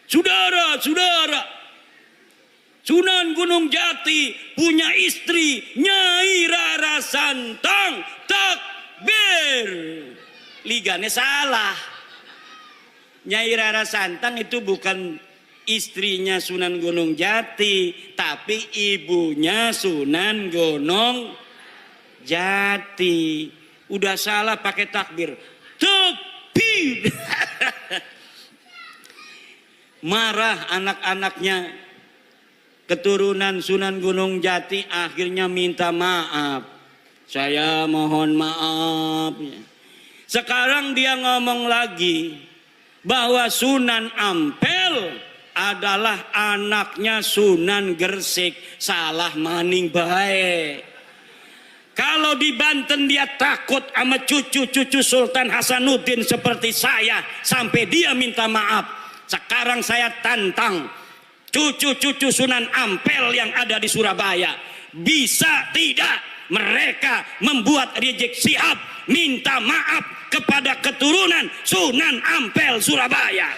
Saudara-saudara, Sunan Gunung Jati punya istri Nyai Rara Santang. Takbir. Liganya salah. Nyai Rara Santang itu bukan istrinya Sunan Gunung Jati, tapi ibunya Sunan Gunung Jati. Udah salah pakai takbir. Takbir. Marah anak-anaknya, keturunan Sunan Gunung Jati, akhirnya minta maaf. Saya mohon maaf. Sekarang dia ngomong lagi bahwa Sunan Ampel adalah anaknya Sunan Gresik. Salah maning baik. Kalau di Banten dia takut sama cucu-cucu Sultan Hasanuddin seperti saya sampai dia minta maaf. Sekarang saya tantang cucu-cucu Sunan Ampel yang ada di Surabaya. Bisa tidak mereka membuat Rizik Syihab minta maaf kepada keturunan Sunan Ampel Surabaya?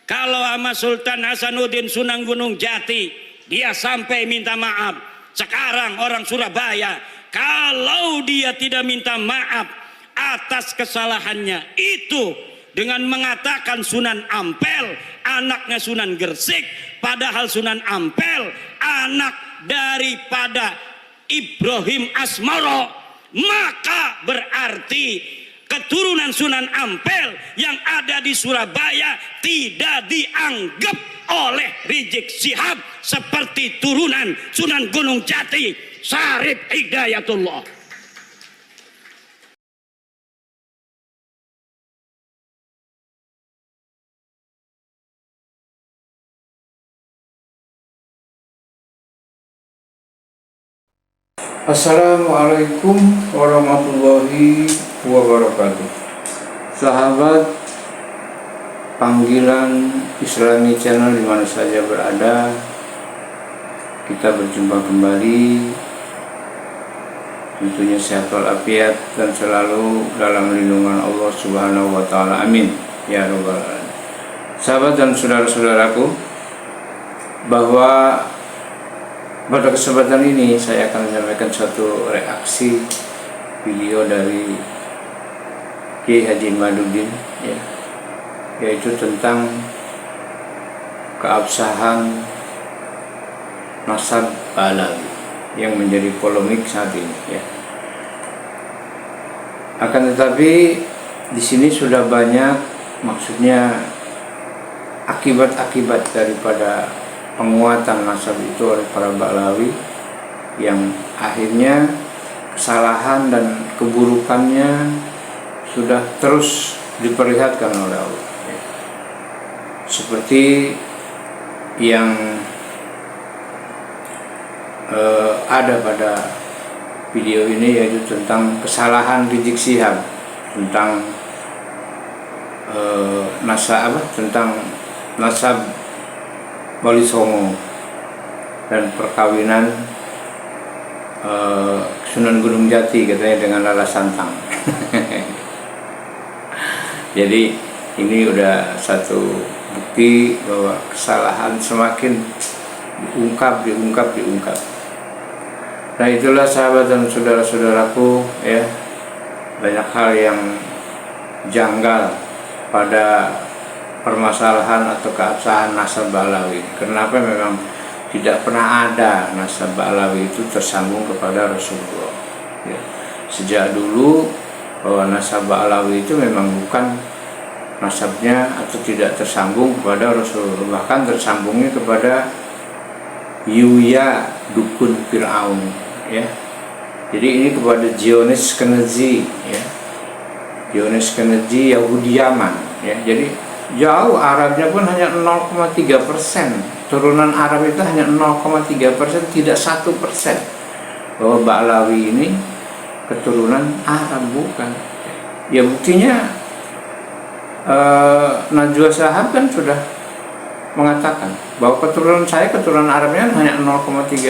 Kalau sama Sultan Hasanuddin Sunan Gunung Jati dia sampai minta maaf. Sekarang orang Surabaya, kalau dia tidak minta maaf atas kesalahannya itu dengan mengatakan Sunan Ampel anaknya Sunan Gresik, padahal Sunan Ampel anak daripada Ibrahim Asmoro, maka berarti keturunan Sunan Ampel yang ada di Surabaya tidak dianggap oleh Rizik Syihab seperti turunan Sunan Gunung Jati Syarif Hidayatullah. Assalamualaikum warahmatullahi wabarakatuh. Sahabat panggilan Islami Channel di mana saja berada, kita berjumpa kembali. Tentunya sehat walafiat dan selalu dalam lindungan Allah Subhanahu wa taala. Amin ya rabbal alamin. Sahabat dan saudara-saudaraku, bahwa pada kesempatan ini saya akan menyampaikan satu reaksi video dari Kiai Haji Imaduddin, yaitu tentang keabsahan nasab Ba'alawi yang menjadi polemik saat ini. Akan tetapi di sini sudah banyak, maksudnya akibat-akibat daripada penguatan nasab itu oleh para Ba'alawi yang akhirnya kesalahan dan keburukannya sudah terus diperlihatkan oleh Allah, seperti yang ada pada video ini, yaitu tentang kesalahan Rizik Syihab tentang tentang nasab Wali Songo dan perkawinan Sunan Gunung Jati katanya dengan Rara Santang. Jadi ini udah satu bukti bahwa kesalahan semakin diungkap. Nah itulah sahabat dan saudara-saudaraku, banyak hal yang janggal pada permasalahan atau keabsahan nasab Ba'alawi. Kenapa? Memang tidak pernah ada nasab Ba'alawi itu tersambung kepada Rasulullah. Sejak dulu bahwa nasab Ba'alawi itu memang bukan nasabnya atau tidak tersambung kepada Rasulullah, bahkan tersambungnya kepada Yuya dukun Fir'aun. Jadi ini kepada Zionis Kenizi, Zionis Kenizi Yahudi Yaman. Jadi jauh, Arabnya pun hanya 0,3%, turunan Arab itu hanya 0,3%, tidak 1%, bahwa Ba'alawi ini keturunan Arab, bukan. Ya buktinya Najwa Shihab kan sudah mengatakan bahwa keturunan saya, keturunan Arabnya hanya 0,3%.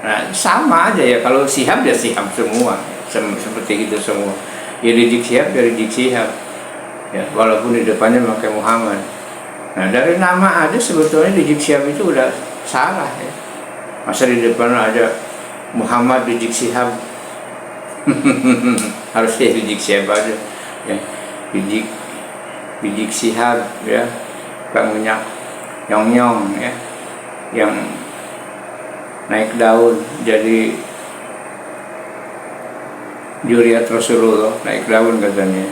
Nah sama aja ya, kalau Syihab ya Syihab semua, seperti itu semua. Ya Rizik Syihab dari Rizik Syihab. Ya, walaupun di depannya pakai Muhammad. Nah, dari nama aja sebetulnya Rizik Syihab itu udah salah ya. Masa di depan ada Muhammad Rizik Syihab. Harusnya Rizik Syihab aja ya. Rizik Syihab ya, Kang Minyak Nyong ya, yang naik daun jadi Juriat Rasulullah, naik daun katanya,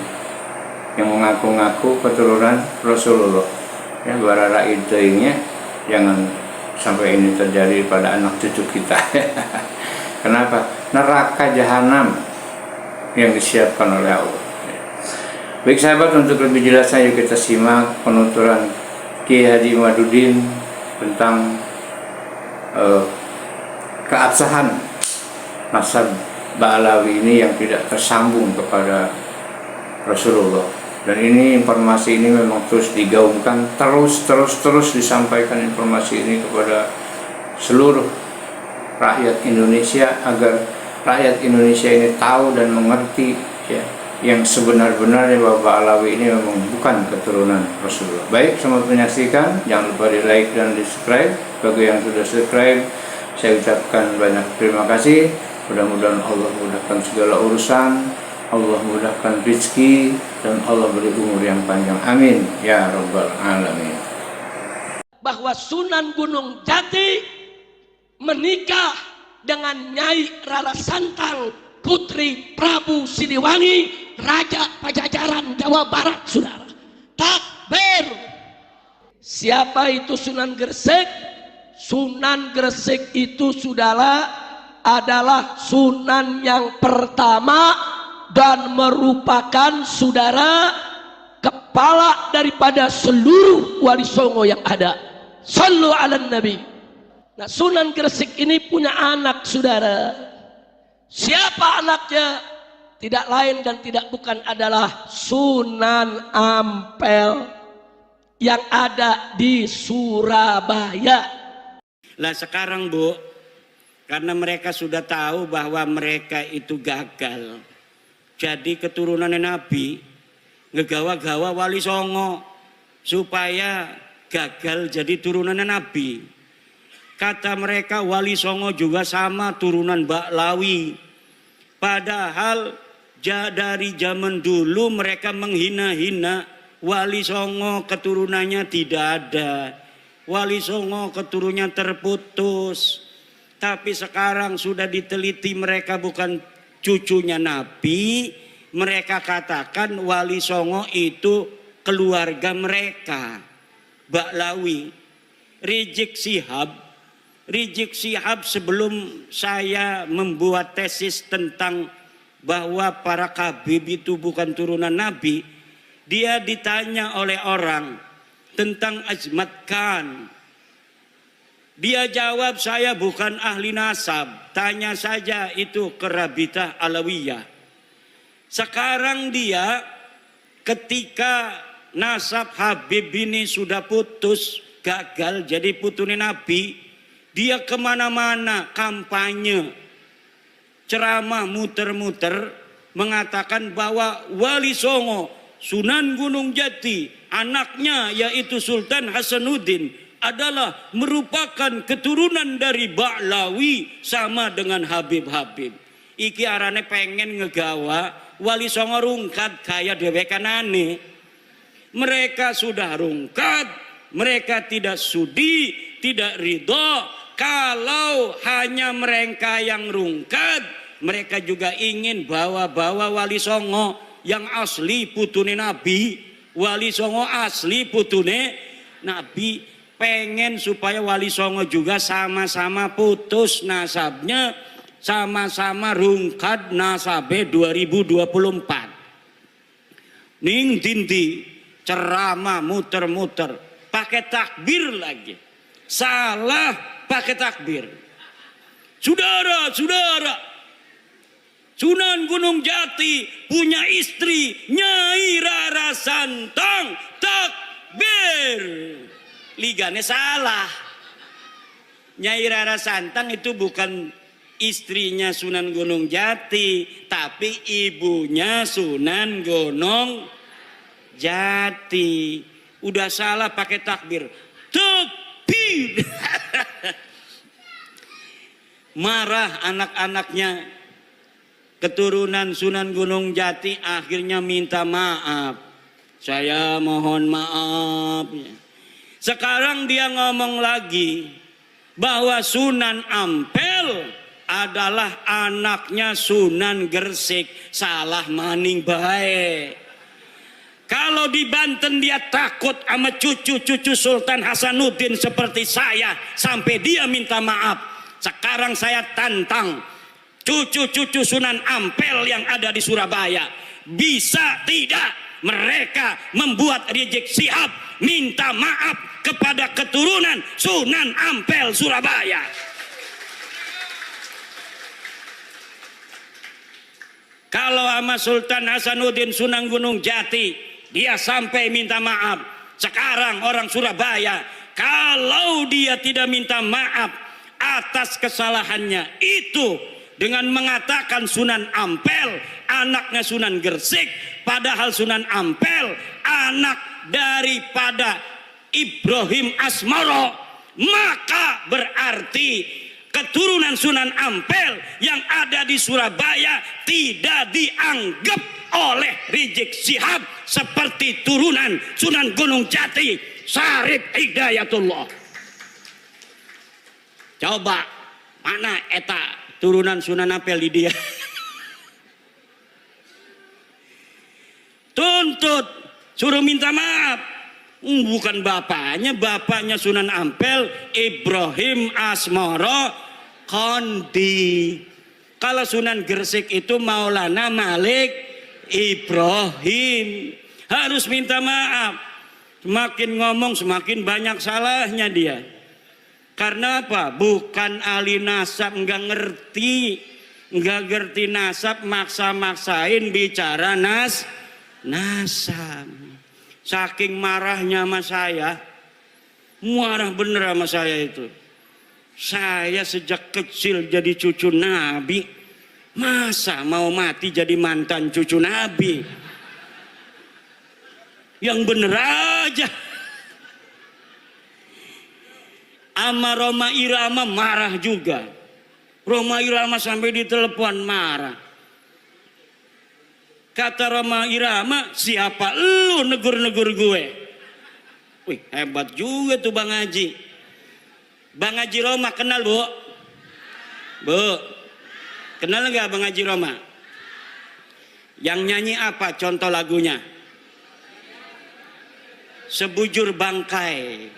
yang mengaku-ngaku keturunan Rasulullah ya. Barara idenya jangan sampai ini terjadi pada anak cucu kita. Kenapa? Neraka jahanam yang disiapkan oleh Allah. Baik sahabat, untuk lebih jelasnya yuk kita simak penuturan Kiai Haji Imaduddin tentang keabsahan nasab Ba'alawi ini yang tidak tersambung kepada Rasulullah. Dan ini informasi ini memang terus digaungkan, terus disampaikan informasi ini kepada seluruh rakyat Indonesia, agar rakyat Indonesia ini tahu dan mengerti ya, yang sebenar-benarnya bahwa Ba'alawi ini memang bukan keturunan Rasulullah. Baik, selamat menyaksikan, jangan lupa di like dan di subscribe. Bagi yang sudah subscribe, saya ucapkan banyak terima kasih. Mudah-mudahan Allah mudahkan segala urusan, Allah mudahkan rezeki, dan Allah beri umur yang panjang. Amin ya rabbal alamin. Bahwa Sunan Gunung Jati menikah dengan Nyai Rara Santang, putri Prabu Siliwangi, Raja Pajajaran Jawa Barat, saudara. Takbir. Siapa itu Sunan Gresik? Sunan Gresik itu saudara adalah sunan yang pertama dan merupakan saudara kepala daripada seluruh wali songo yang ada. Sallu ala Nabi. Nah, Sunan Gresik ini punya anak, saudara. Siapa anaknya? Tidak lain dan tidak bukan adalah Sunan Ampel yang ada di Surabaya. Lah sekarang Bu, karena mereka sudah tahu bahwa mereka itu gagal jadi keturunan Nabi, ngegawa-gawa wali songo supaya gagal jadi turunan Nabi. Kata mereka wali songo juga sama turunan Ba'alawi. Padahal dari zaman dulu mereka menghina-hina wali songo, keturunannya tidak ada. Wali songo keturunannya terputus. Tapi sekarang sudah diteliti mereka bukan cucunya Nabi. Mereka katakan wali songo itu keluarga mereka, Ba'alawi. Rizik Syihab sebelum saya membuat tesis tentang bahwa para Khabib itu bukan turunan Nabi, dia ditanya oleh orang tentang Azmat Khan. Dia jawab, saya bukan ahli nasab, tanya saja itu ke Rabitah Alawiyah. Sekarang dia ketika nasab Habib ini sudah putus, gagal jadi putune Nabi, dia kemana-mana kampanye, ceramah muter-muter, mengatakan bahwa wali songo Sunan Gunung Jati, anaknya yaitu Sultan Hasanuddin, adalah merupakan keturunan dari Ba'alawi sama dengan Habib-Habib. Iki arane pengen ngegawa wali songo rungkat kaya dewekanane. Mereka sudah rungkat, mereka tidak sudi, tidak ridho. Kalau hanya mereka yang rungkat, mereka juga ingin bawa-bawa wali songo yang asli putune Nabi. Wali songo asli putune Nabi. Pengen supaya wali songo juga sama-sama putus nasabnya, sama-sama rungkat nasabe 2024. Ning dindi ceramah muter-muter pakai takbir lagi. Salah pakai takbir. Saudara-saudara, Sunan Gunung Jati punya istri Nyai Rara Santang. Takbir. Ligane salah. Nyai Rara Santang itu bukan istrinya Sunan Gunung Jati, tapi ibunya Sunan Gunung Jati. Udah salah pakai takbir. Takbir. Marah anak-anaknya, keturunan Sunan Gunung Jati, akhirnya minta maaf. Saya mohon maaf. Sekarang dia ngomong lagi bahwa Sunan Ampel adalah anaknya Sunan Gresik. Salah maning baik. Kalau di Banten dia takut sama cucu-cucu Sultan Hasanuddin seperti saya sampai dia minta maaf. Sekarang saya tantang cucu-cucu Sunan Ampel yang ada di Surabaya. Bisa tidak mereka membuat Rizik Syihab minta maaf kepada keturunan Sunan Ampel Surabaya? Kalau sama Sultan Hasanuddin Sunan Gunung Jati dia sampai minta maaf. Sekarang orang Surabaya, kalau dia tidak minta maaf atas kesalahannya itu dengan mengatakan Sunan Ampel anaknya Sunan Gresik, padahal Sunan Ampel anak daripada Ibrahim Asmoro, maka berarti keturunan Sunan Ampel yang ada di Surabaya tidak dianggap oleh Rizik Syihab seperti turunan Sunan Gunung Jati Syarif Hidayatullah. Coba mana eta turunan Sunan Ampel di dia? Tuntut, suruh minta maaf. Bukan bapaknya Sunan Ampel Ibrahim Asmoro Kondi. Kalau Sunan Gresik itu Maulana Malik Ibrahim. Harus minta maaf. Semakin ngomong semakin banyak salahnya dia. Karena apa? Bukan ahli nasab, nggak ngerti nasab, maksa-maksain bicara nasab. Saking marahnya sama saya, marah bener sama saya itu. Saya sejak kecil jadi cucu Nabi, masa mau mati jadi mantan cucu Nabi? Yang bener aja. Ama Roma Irama marah juga. Roma Irama sampai ditelepon marah. Kata Roma Irama, siapa lu negur-negur gue? Wih, hebat juga tuh Bang Haji. Bang Haji Roma kenal, Bu? Bu, kenal nggak Bang Haji Roma? Yang nyanyi apa contoh lagunya? Sebujur Bangkai.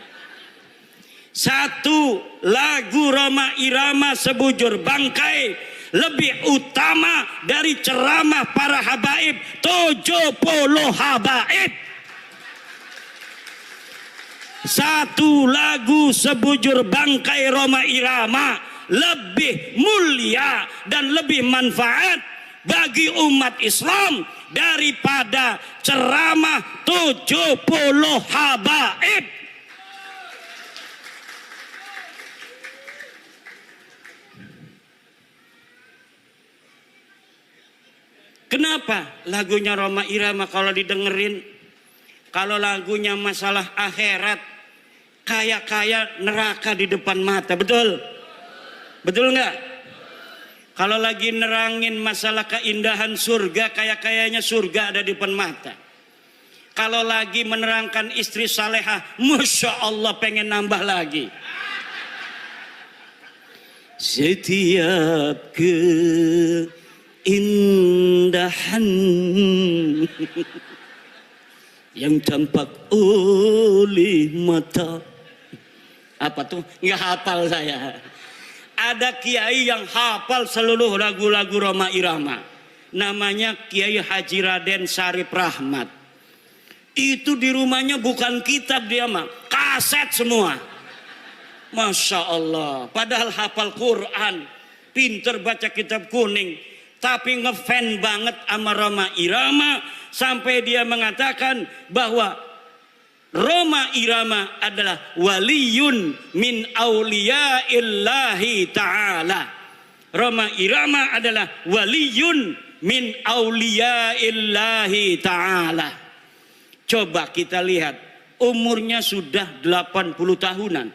Satu lagu Roma Irama Sebujur Bangkai lebih utama dari ceramah para habaib 70 habaib. Satu lagu Sebujur Bangkai Roma Irama lebih mulia dan lebih manfaat bagi umat Islam daripada ceramah 70 habaib. Kenapa lagunya Roma Irama kalau didengerin, kalau lagunya masalah akhirat, kayak neraka di depan mata, betul? Betul nggak? Kalau lagi nerangin masalah keindahan surga, kayaknya surga ada di depan mata. Kalau lagi menerangkan istri salehah, Masya Allah pengen nambah lagi. Setiap keindahan yang tampak oleh mata. Apa tuh? Nggak hafal saya. Ada kiai yang hafal seluruh lagu-lagu Roma Irama. Namanya Kiai Haji Raden Syarif Rahmat. Itu di rumahnya bukan kitab dia mah, kaset semua. Masya Allah. Padahal hafal Quran, pinter baca kitab kuning, tapi ngefan banget sama Roma Irama sampai dia mengatakan bahwa Roma Irama adalah waliyun min auliyaillahi ta'ala, Roma Irama adalah waliyun min auliyaillahi ta'ala. Coba kita lihat, umurnya sudah 80 tahunan.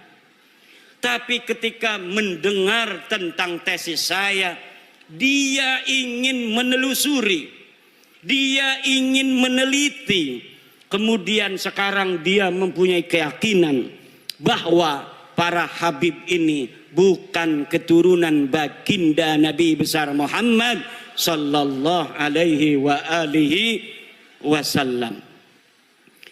Tapi ketika mendengar tentang tesis saya, dia ingin menelusuri, dia ingin meneliti. Kemudian sekarang dia mempunyai keyakinan bahwa para habib ini bukan keturunan baginda Nabi besar Muhammad sallallahu alaihi wa alihi wasallam.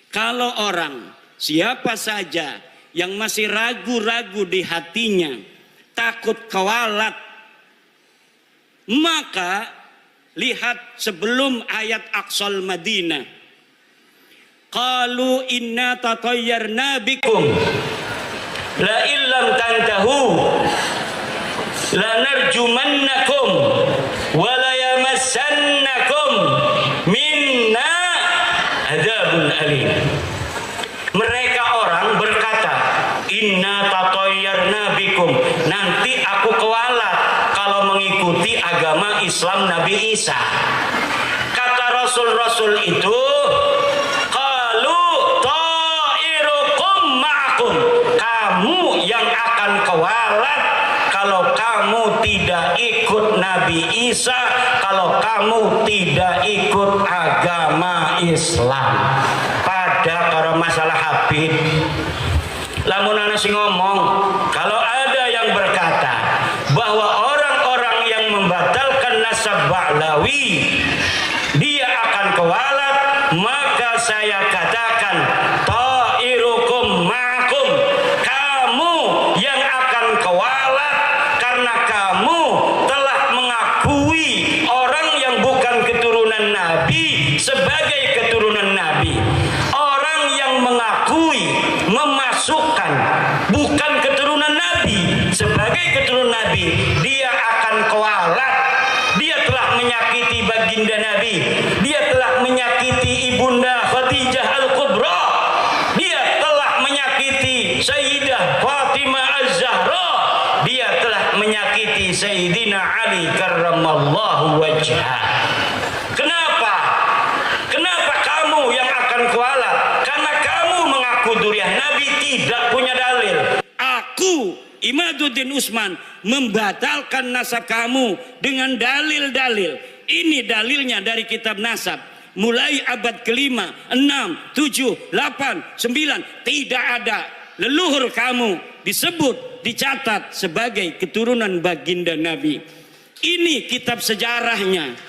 Kalau orang siapa saja yang masih ragu-ragu di hatinya, takut kewalat, maka lihat sebelum ayat Aqsal Madinah. Qalu inna tatayyarna bikum la illam tantahu lanarjumannakum wa la yamassannakum minna adzabun alim. Mereka orang berkata, inna tatayyarna bikum, nanti aku kewalat kalau mengikuti agama Islam Nabi Isa. Kata Rasul-Rasul itu, qalu ta'irukum ma'akum, kamu yang akan kewalat kalau kamu tidak ikut Nabi Isa, kalau kamu tidak ikut agama Islam. Pada kalau masalah habib, lamun ana sing ngomong, kalau ada yang berkata bahwa orang-orang yang membatalkan nasab Ba'lawi dia akan kewalat, maka saya katakan ta'irukum ma'akum, kamu yang akan kewalat karena kamu telah mengakui orang yang bukan keturunan Nabi sebagai keturunan Nabi. Orang yang mengakui, memasukkan bukan keturunan Nabi sebagai keturunan Nabi, dia akan kewalat. Dia telah menyakiti baginda Nabi, dia telah menyakiti ibunda Khadijah Al-Kubra, dia telah menyakiti Sayyidah Fatimah Az-Zahra, dia telah menyakiti Sayyidina Ali karramallahu wajhah. Kenapa? Kenapa kamu yang akan kualat? Karena kamu mengaku duriah Nabi, tidak punya dalil. Aku Imaduddin Usman membatalkan nasab kamu dengan dalil-dalil. Ini dalilnya dari kitab nasab. Mulai abad kelima, 6, 7, 8, 9. Tidak ada leluhur kamu disebut, dicatat sebagai keturunan baginda Nabi. Ini kitab sejarahnya.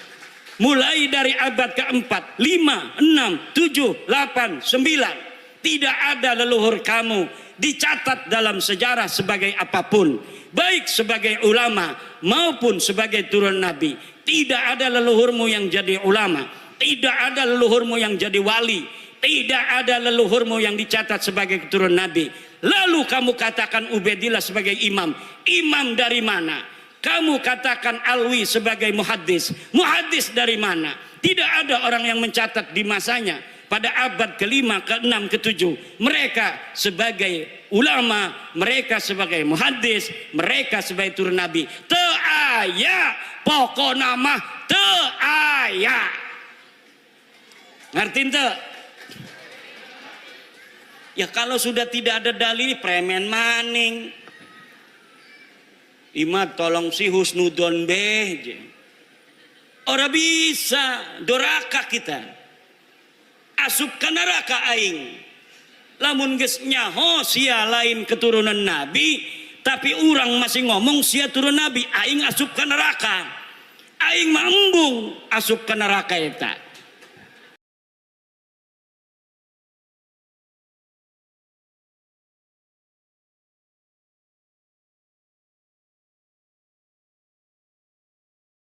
Mulai dari abad keempat, 5, 6, 7, 8, 9. Tidak ada leluhur kamu dicatat dalam sejarah sebagai apapun, baik sebagai ulama maupun sebagai turun Nabi. Tidak ada leluhurmu yang jadi ulama, tidak ada leluhurmu yang jadi wali, tidak ada leluhurmu yang dicatat sebagai keturunan Nabi. Lalu kamu katakan Ubaidillah sebagai imam. Imam dari mana? Kamu katakan Alwi sebagai muhaddis. Muhaddis dari mana? Tidak ada orang yang mencatat di masanya pada abad ke-5, ke-6, ke-7. Mereka sebagai ulama, mereka sebagai muhaddis, mereka sebagai turun Nabi. Teu aya pokok nama teu aya. Ngerti ente? Ya kalau sudah tidak ada dalil, premen maning. Imad tolong si husnudon beh. Ora bisa, doraka kita. Asup ka neraka aing. Lamun geus nyaho sia lain keturunan Nabi, tapi orang masih ngomong sia turun Nabi, aing asup ka neraka. Aing mah embung asup ka neraka eta.